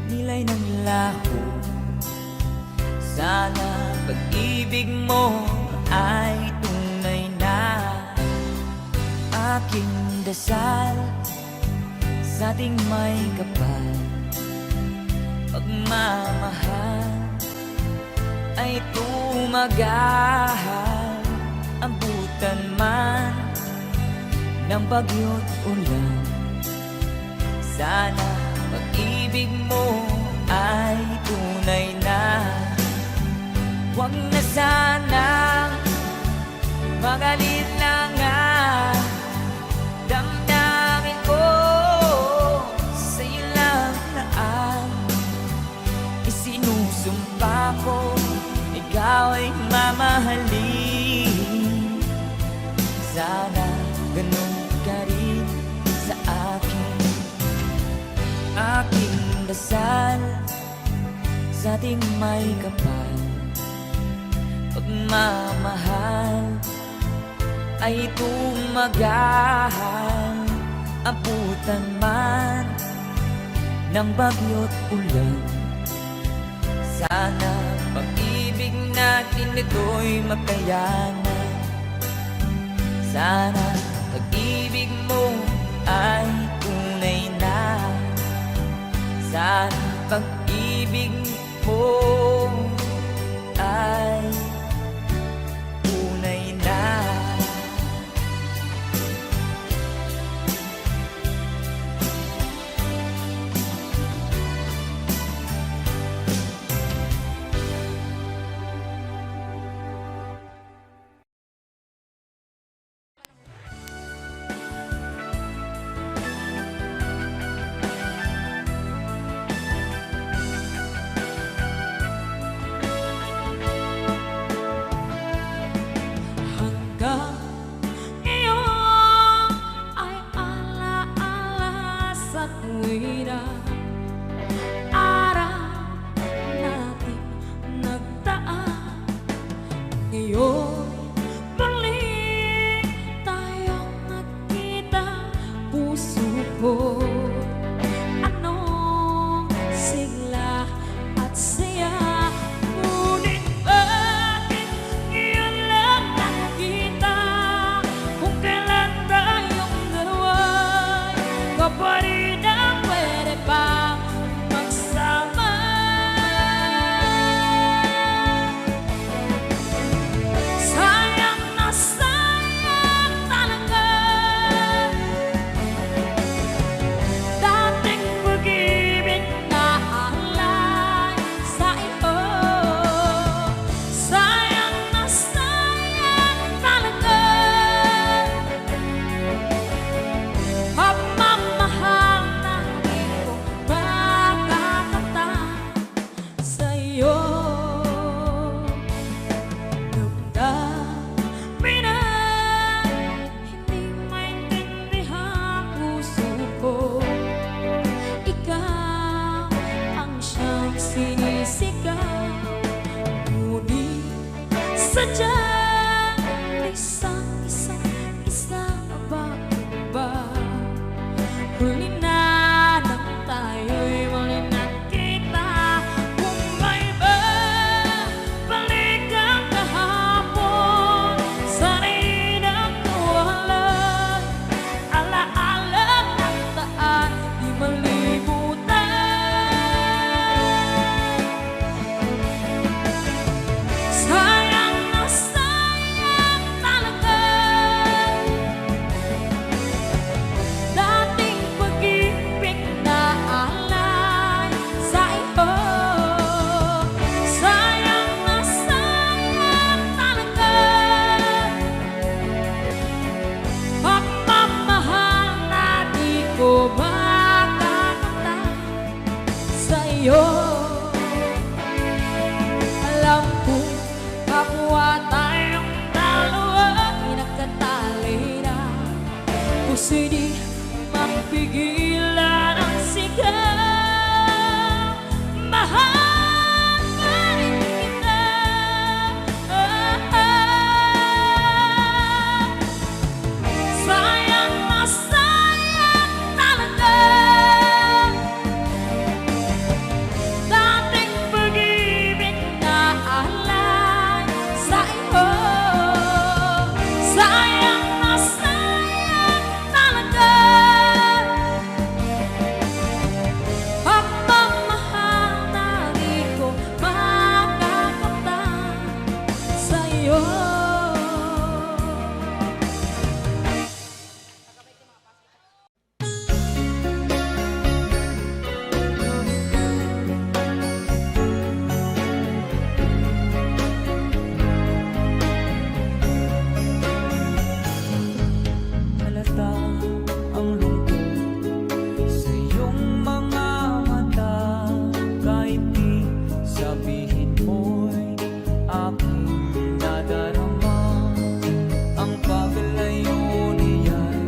Speaker 5: nila'y naglaho. Sana pag-ibig mo ay tunay na. Aking dasal sa ating may kapal, pagmamahal ay tumagahal. Abutan man ng bagyo't ulan, sana pag-ibig mo ay tunay na. Huwag na sana magalinlangan. Damdamin ko sa'yo lang na ang isinusumpa ko. Ikaw ay mamahalin. Sana ganun ka rin sa akin. Aking dasal sa ating may kapal, pagmamahal ay tumagahal. Abutan man ng bagyo't ulan, sana pag-ibig natin ito'y makayanan. Sana pag-ibig mo ay tunay na. Sana pag-ibig mo ay tunay na.
Speaker 1: sinisigaw. Ngunit sadyang isang ba? Huli na nang tayo'y muli nagkita. Kung may balik ang kahapon, sana'y nagkawalan. Alaala ng daan, di malimutan. Sayang na sayang talaga dating pag-ibig na alay sa iyo. Sayang na sayang talaga pagmamahal na di ko makakamtan sa iyo. Alam ko kapwa tayong dalawa pinagkatali na, puso'y di mapigilan ang sigaw. Mahal pa rin kita. Sayang na sayang talaga dating pag-ibig na alay sa iyo. Sayang na sayang talaga pagmamahal na di ko makakamtan sa iyo.
Speaker 5: Halata ang lungkot sa iyong mga mata, kahit di sabihin mo'y aking nadarama. Ang paglayo niya'y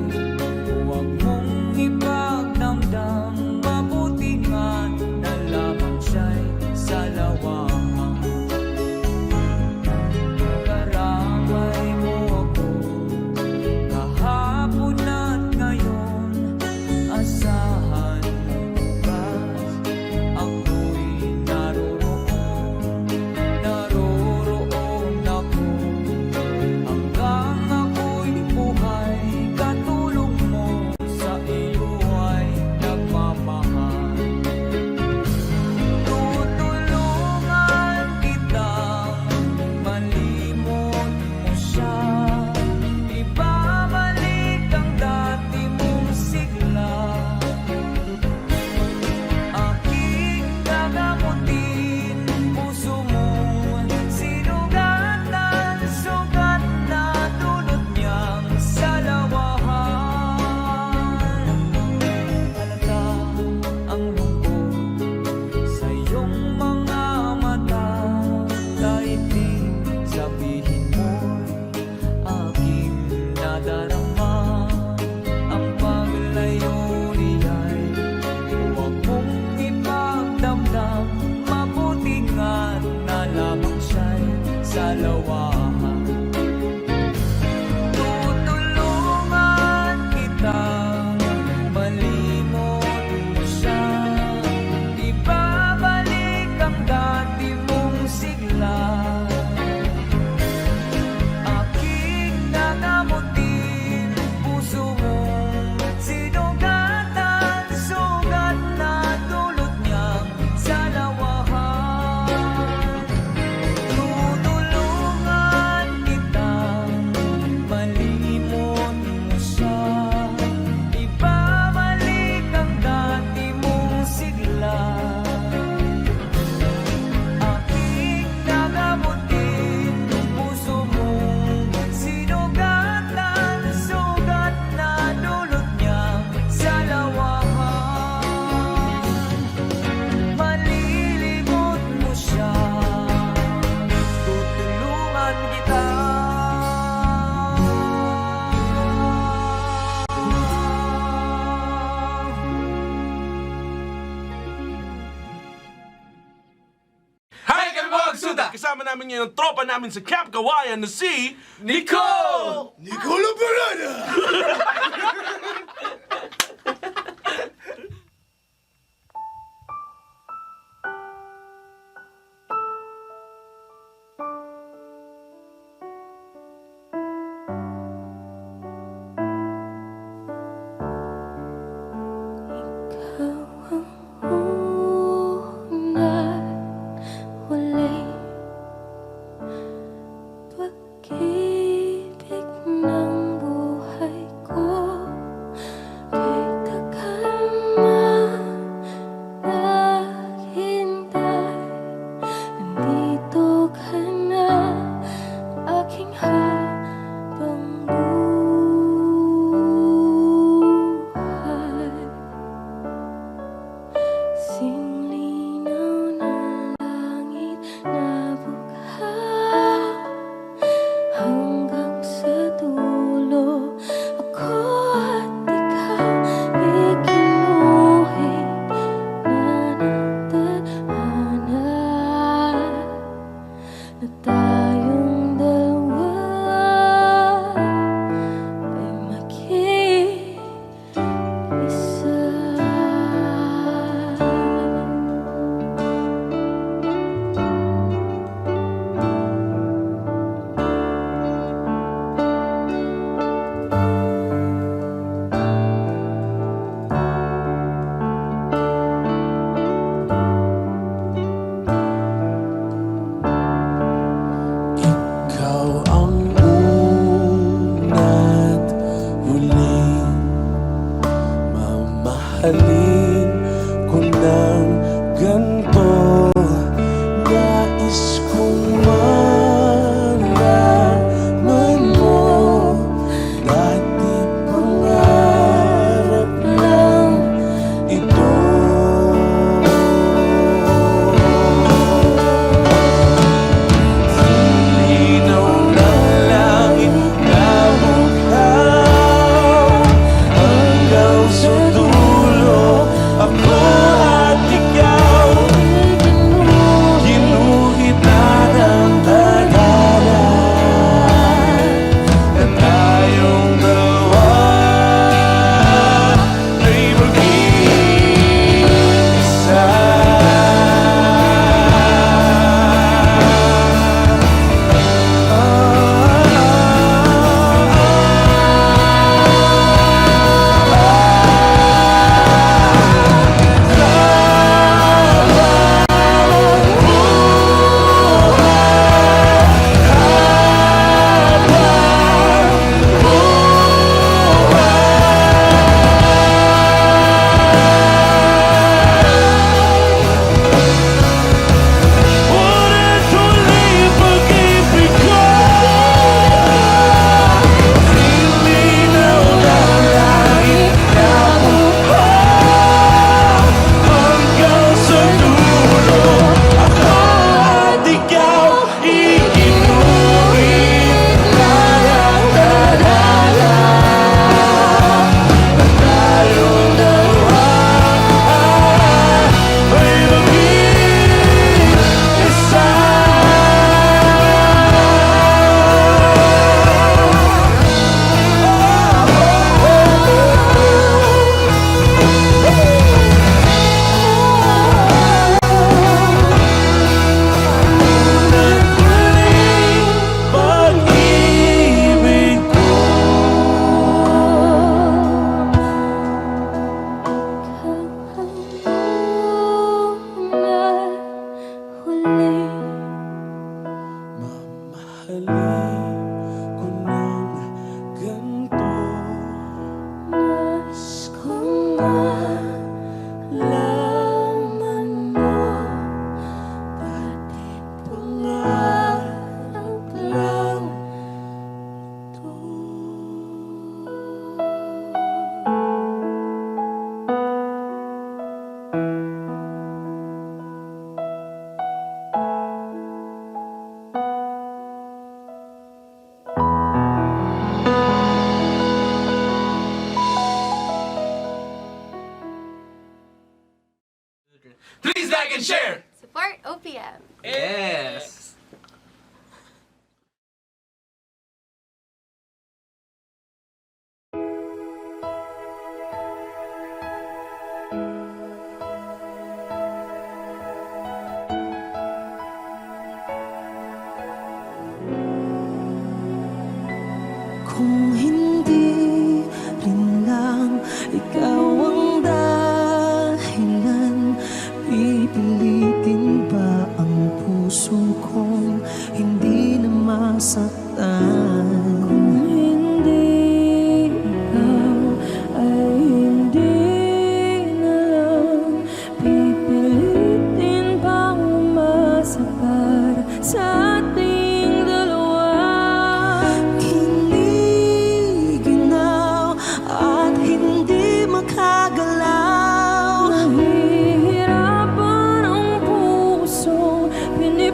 Speaker 5: huwag mong ipagdamdam, mabuti nga na lamang siya'y sa lawahan. Karamay mo ako kahapon at ngayon, asahan bukas ako'y naroroon ako. Hanggang ako'y buhay, katulong mo sa iyo ay nagmamahal. Tutulungan kitang malimot mo siya, ibabalik ang dati mong sigla. Aking gagamutin puso mo, sinugatan, sugat na dulot niyang sa lawahan. Halata ang lungkot sa iyong mga mata, kahit di sabihin mo'y aking nadarama. Ang paglayo niya'y huwag mong ipagdamdam, mabuti nga na lamang siya'y sa lawahan. Tutulungan kitang malimot mo siya, ibabalik ang dati mong sigla. Aking gagamutin puso mo, sinugatan, sugat na dulot niyang sa lawahan. Tutulungan
Speaker 9: At kasama namin ngayon ang tropa namin sa Camp Kawayan na si...
Speaker 5: Nico!
Speaker 6: Nicola Parada!
Speaker 4: Pag-ibig ng buhay ko, kay tagal naghintay. Nandito ka na, aking habang buhay. Singlinaw ng langit na bugha, hanggang sa dulo ako at ikaw ikinuhit na nagtadhana na tayong dalawa ay mag-iisa.
Speaker 6: Ikaw ang una't huling mamahalin ko ng ganito. Nais kong malaman mo, dati pangarap lang ito. Linaw ng langit na bughaw, hanggang sa dulo ako at ikaw ginuhit na ng tadhana na tayong dalawa ay mag-iisa. Ulit ulit pag-ibig ko, sinlinaw ng langit na bughaw, hanggang sa dulo ako at ikaw ikinuhit na ng tadhana na tayong dalawa ay mag-iisa. Pag-ibig ko. Mamahalin ko ng ganito. Nais kong malaman mo, dati pangarap lang ito.
Speaker 9: Please like and share!
Speaker 8: Support OPM.
Speaker 5: Yes!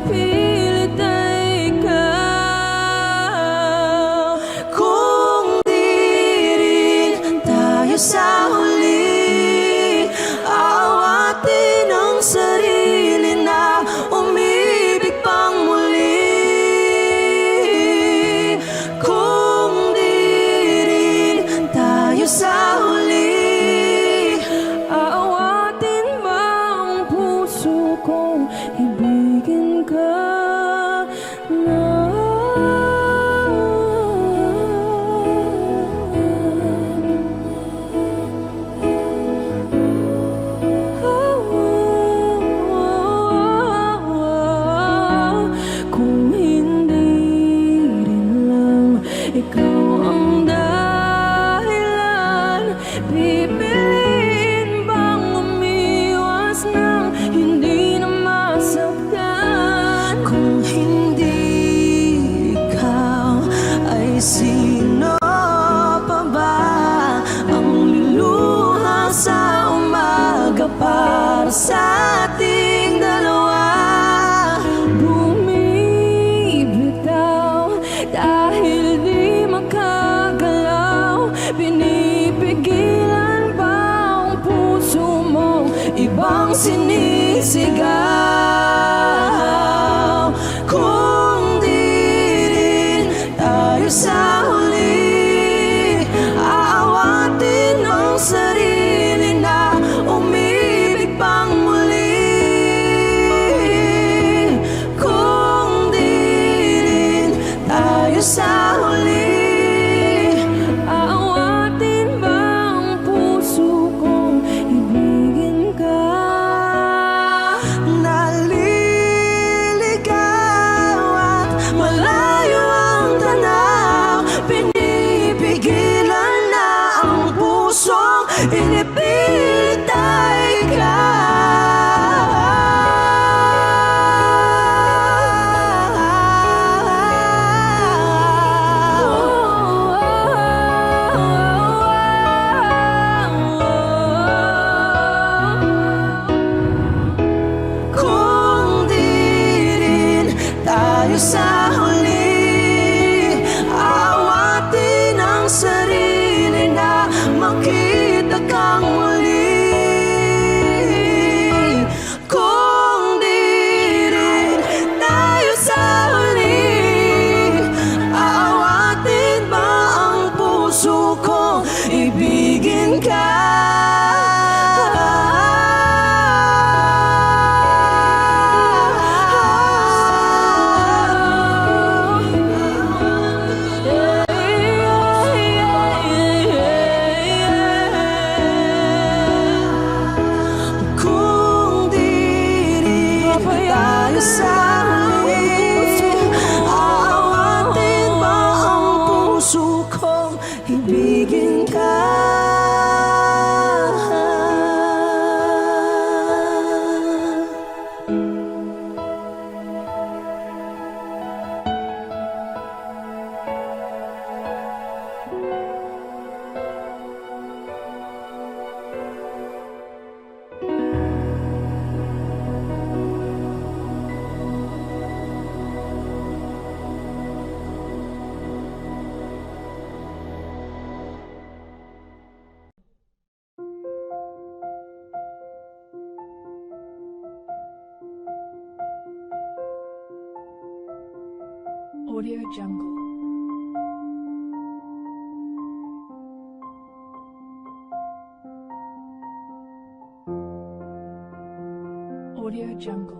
Speaker 1: pinipilit ay ikaw. Kung di rin tayo sa huli, awatin ang sarili na umibig pang muli. Kung di rin tayo sa huli, aawatin ba ang puso kong ibigin ka na? Kung hindi rin lang ikaw ang dahilan, pipiliin bang umiwas nang hindi na masaktan? Kung hindi ikaw, ay sino pa ba ang luluha sa umaga para sa ating dalawa? Bumibitaw dahil di makagalaw, pinipigilan ba ang puso mong ibang sinisigaw? Kung di rin tayo sa huli, aawatin ang sarili na umibig pang muli. Kung di rin tayo sa huli, aawatin ba ang puso kong ibigin ka? Naliligaw at malayo ang tanaw, pinipigilan na ang pusong inipilit ay kung di rin tayo sa huli, awatin ang sarili na makita kang muli. Kung di rin tayo sa huli, awatin ba ang puso kong ibigin ka? Kung di rin tayo sa huli, aawatin ba ang puso kong ibigin ka? Audio Jungle. Audio Jungle.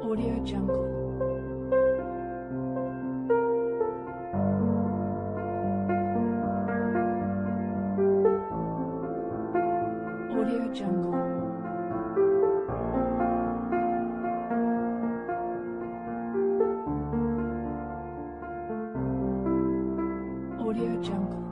Speaker 1: Audio Jungle. Audio Jungle. Audio Jungle.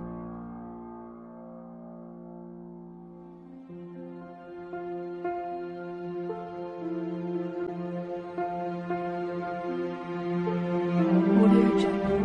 Speaker 1: Audio Jungle.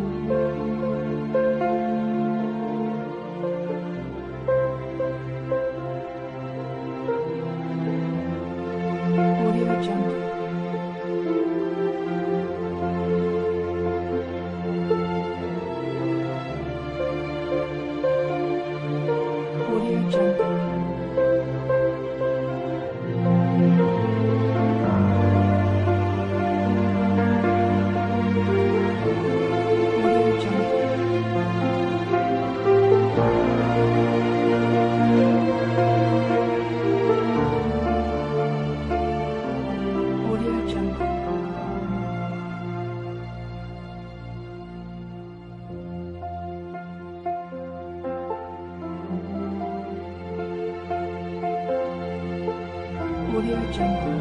Speaker 1: Audio Jungle.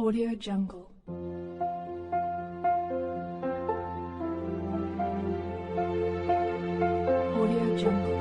Speaker 1: Audio Jungle. Audio Jungle.